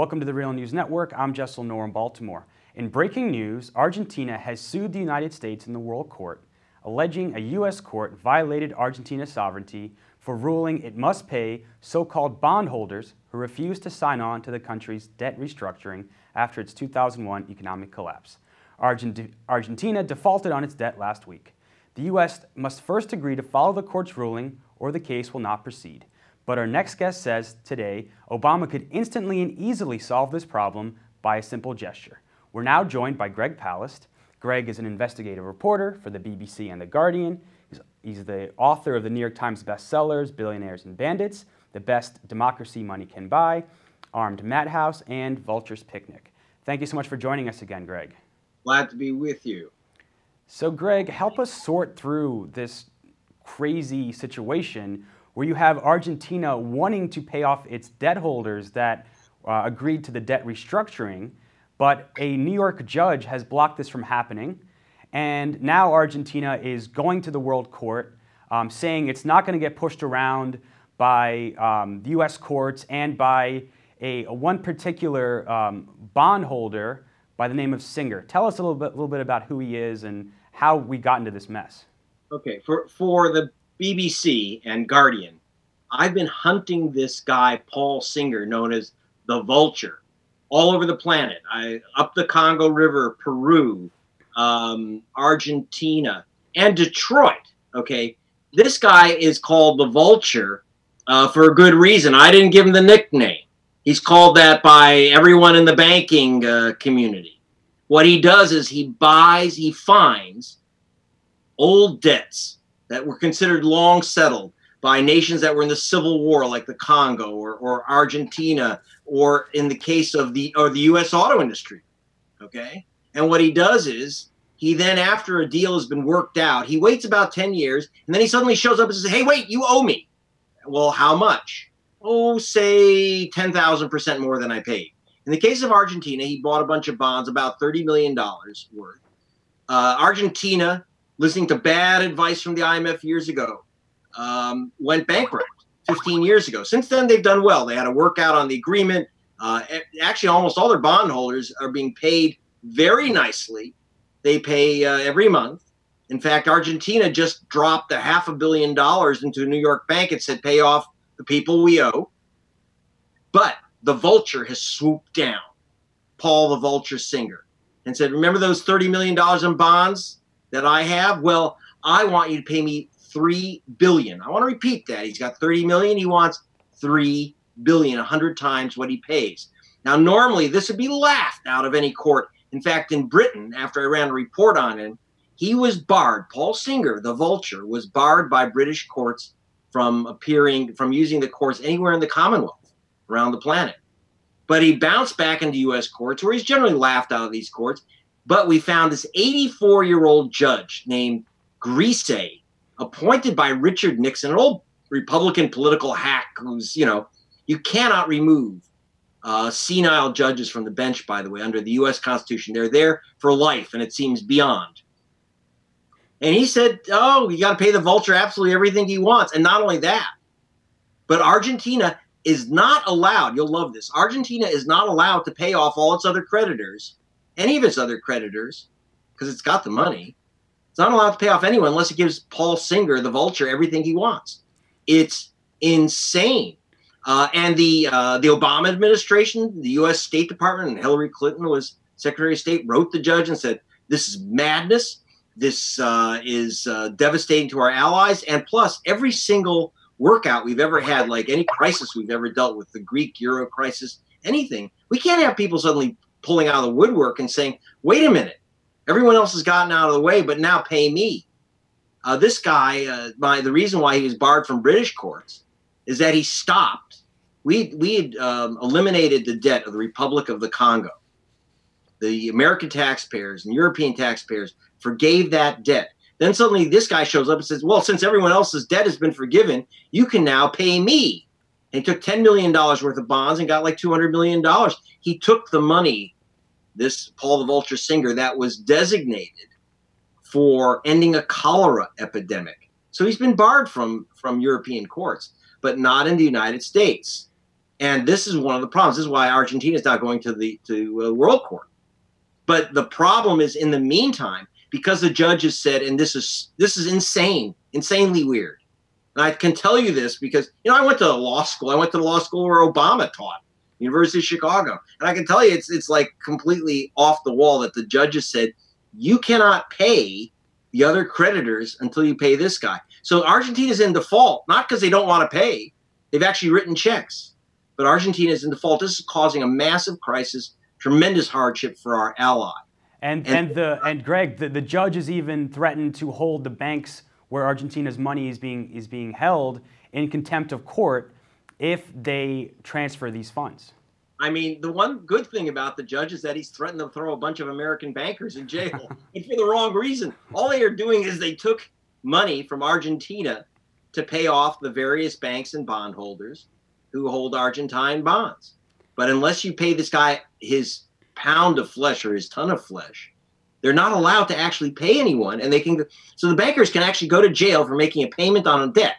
Welcome to the Real News Network. I'm Jessel Noor in Baltimore. In breaking news, Argentina has sued the United States in the World Court, alleging a U.S. court violated Argentina's sovereignty for ruling it must pay so-called bondholders who refused to sign on to the country's debt restructuring after its 2001 economic collapse. Argentina defaulted on its debt last week. The U.S. must first agree to follow the court's ruling or the case will not proceed. But our next guest says today Obama could instantly and easily solve this problem by a simple gesture. We're now joined by Greg Palast. Greg is an investigative reporter for the BBC and The Guardian. He's the author of the New York Times bestsellers, Billionaires and Bandits, The Best Democracy Money Can Buy, Armed Madhouse, and Vulture's Picnic. Thank you so much for joining us again, Greg. Glad to be with you. So, Greg, help us sort through this crazy situation where you have Argentina wanting to pay off its debt holders that agreed to the debt restructuring, but a New York judge has blocked this from happening. And now Argentina is going to the World Court, saying it's not going to get pushed around by the U.S. courts and by one particular bondholder by the name of Singer. Tell us a little bit about who he is and how we got into this mess. Okay, for the BBC and Guardian, I've been hunting this guy, Paul Singer, known as the Vulture, all over the planet. Up the Congo River, Peru, Argentina, and Detroit. Okay, this guy is called the Vulture for a good reason. I didn't give him the nickname. He's called that by everyone in the banking community. What he does is he finds old debts that were considered long settled by nations that were in the Civil War, like the Congo or Argentina, or in the case of the U.S. auto industry. Okay, and what he does is he then, after a deal has been worked out, he waits about 10 years, and then he suddenly shows up and says, "Hey, wait, you owe me." Well, how much? Oh, say 10,000% more than I paid. In the case of Argentina, he bought a bunch of bonds, about $30 million worth. Argentina, listening to bad advice from the IMF years ago, went bankrupt 15 years ago. Since then, they've done well. They had to work out on the agreement. Actually, almost all their bondholders are being paid very nicely. They pay every month. In fact, Argentina just dropped $500 million into a New York bank and said, pay off the people we owe. But the Vulture has swooped down, Paul the Vulture Singer, and said, remember those $30 million in bonds that I have? Well, I want you to pay me $3 billion. I want to repeat that. He's got $30 million. He wants $3 billion, 100 times what he pays. Now, normally this would be laughed out of any court. In fact, in Britain, after I ran a report on him, he was barred. Paul Singer, the Vulture, was barred by British courts from using the courts anywhere in the Commonwealth around the planet. But he bounced back into U.S. courts, where he's generally laughed out of these courts. But we found this 84-year-old judge named Grisey, appointed by Richard Nixon, an old Republican political hack who's, you cannot remove senile judges from the bench, by the way, under the U.S. Constitution. They're there for life, and it seems beyond. And he said, oh, you got to pay the Vulture absolutely everything he wants. And not only that, but Argentina is not allowed, you'll love this, Argentina is not allowed to pay off all its other creditors, any of its other creditors, because it's got the money. It's not allowed to pay off anyone unless it gives Paul Singer, the Vulture, everything he wants. It's insane. And the Obama administration, the U.S. State Department, and Hillary Clinton was Secretary of State, wrote the judge and said, this is madness. This is devastating to our allies. And plus, every single workout we've ever had, like any crisis we've ever dealt with, the Greek Euro crisis, anything, we can't have people suddenly pulling out of the woodwork and saying, wait a minute, everyone else has gotten out of the way, but now pay me. This guy, the reason why he was barred from British courts is that he stopped. We had eliminated the debt of the Republic of the Congo. The American taxpayers and European taxpayers forgave that debt. Then suddenly this guy shows up and says, well, since everyone else's debt has been forgiven, you can now pay me. And he took $10 million worth of bonds and got like $200 million. He took the money, this Paul the Vulture Singer, that was designated for ending a cholera epidemic. So he's been barred from European courts, but not in the United States. And this is one of the problems. This is why Argentina is now going to the World Court. But the problem is, in the meantime, because the judge has said, and this is insane, insanely weird. And I can tell you this because, I went to law school. I went to the law school where Obama taught, University of Chicago. And I can tell you it's like completely off the wall that the judge has said, you cannot pay the other creditors until you pay this guy. So Argentina's in default, not because they don't want to pay. They've actually written checks. But Argentina is in default. This is causing a massive crisis, tremendous hardship for our ally. And Greg, the judge has even threatened to hold the banks where Argentina's money is being held in contempt of court if they transfer these funds. I mean, the one good thing about the judge is that he's threatened to throw a bunch of American bankers in jail, and for the wrong reason. All they are doing is they took money from Argentina to pay off the various banks and bondholders who hold Argentine bonds. But unless you pay this guy his pound of flesh or his ton of flesh, they're not allowed to actually pay anyone, and so the bankers can actually go to jail for making a payment on a debt.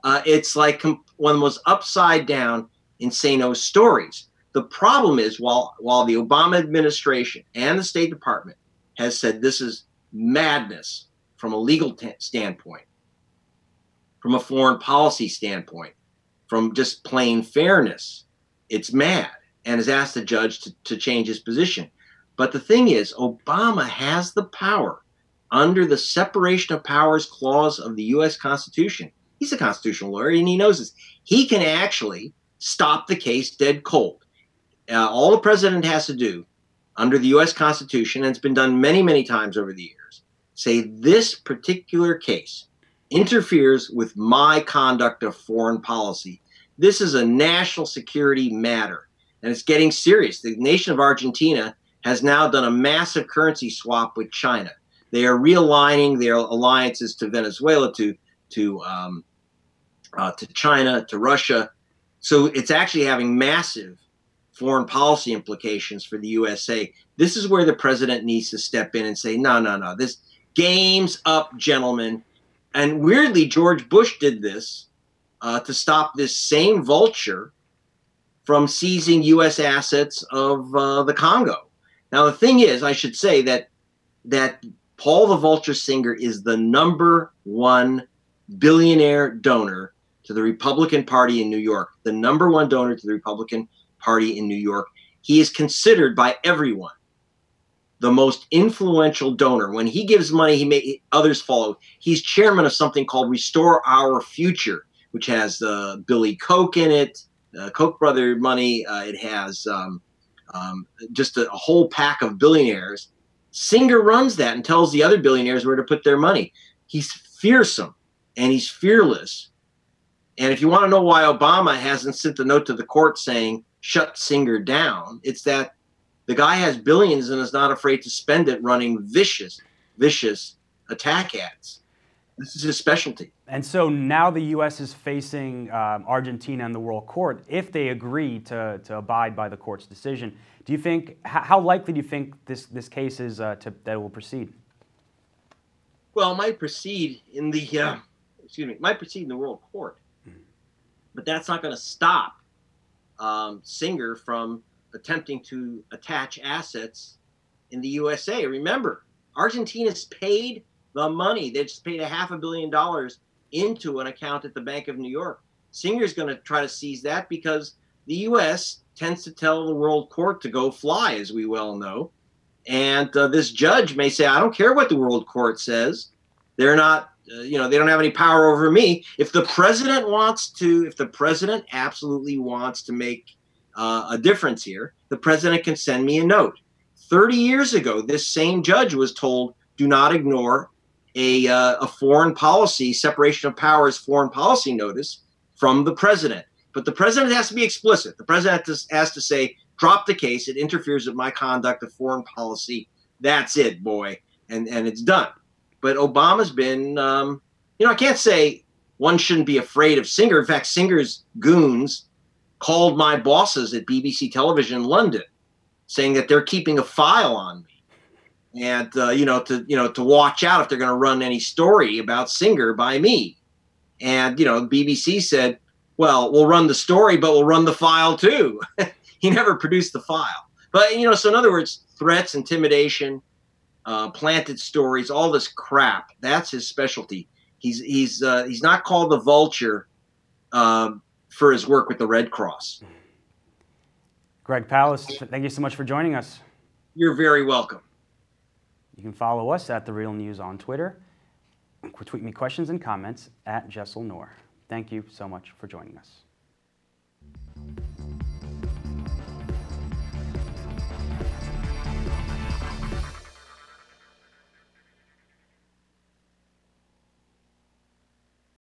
It's like one of the most upside down, insano stories. The problem is, while the Obama administration and the State Department has said this is madness from a legal standpoint, from a foreign policy standpoint, from just plain fairness, it's mad, and has asked the judge to change his position. But the thing is, Obama has the power under the separation of powers clause of the U.S. Constitution. He's a constitutional lawyer, and he knows this. He can actually stop the case dead cold. All the president has to do under the U.S. Constitution, and it's been done many, many times over the years, say this particular case interferes with my conduct of foreign policy. This is a national security matter, and it's getting serious. The nation of Argentina has now done a massive currency swap with China. They are realigning their alliances to Venezuela, to China, to Russia. So it's actually having massive foreign policy implications for the USA. This is where the president needs to step in and say, no, this game's up, gentlemen. And weirdly, George Bush did this to stop this same Vulture from seizing U.S. assets of the Congo. Now, the thing is, I should say that Paul the Vulture Singer is the #1 billionaire donor to the Republican Party in New York, the #1 donor to the Republican Party in New York. He is considered by everyone the most influential donor. When he gives money, others follow. He's chairman of something called Restore Our Future, which has Billy Koch in it, Koch brother money. It has just a whole pack of billionaires. Singer runs that and tells the other billionaires where to put their money. He's fearsome and he's fearless. And if you want to know why Obama hasn't sent a note to the court saying, shut Singer down, it's that the guy has billions and is not afraid to spend it running vicious attack ads. This is his specialty. And so now the U.S. is facing Argentina in the World Court if they agree to abide by the court's decision. Do you think, how likely do you think this case is that it will proceed? Well, it might proceed in the World Court, but that's not going to stop Singer from attempting to attach assets in the USA. Remember, Argentina's paid the money. They just paid $500 million into an account at the Bank of New York. Singer's going to try to seize that because the U.S. tends to tell the World Court to go fly, as we well know. And this judge may say, I don't care what the World Court says. They're not, they don't have any power over me. If the president absolutely wants to make a difference here, the president can send me a note. 30 years ago, this same judge was told, do not ignore a foreign policy, separation of powers foreign policy notice from the president. But the president has to be explicit. The president has to say, drop the case. It interferes with my conduct of foreign policy. That's it, boy. And it's done. But Obama's been, I can't say one shouldn't be afraid of Singer. In fact, Singer's goons called my bosses at BBC Television in London saying that they're keeping a file on me. And, to watch out if they're going to run any story about Singer by me. And, BBC said, Well, we'll run the story, but we'll run the file too. He never produced the file. But, you know, so in other words, threats, intimidation, planted stories, all this crap, that's his specialty. He's not called the Vulture for his work with the Red Cross. Greg Palast, thank you so much for joining us. You're very welcome. You can follow us at The Real News on Twitter. Tweet me questions and comments at Jessel Noor. Thank you so much for joining us.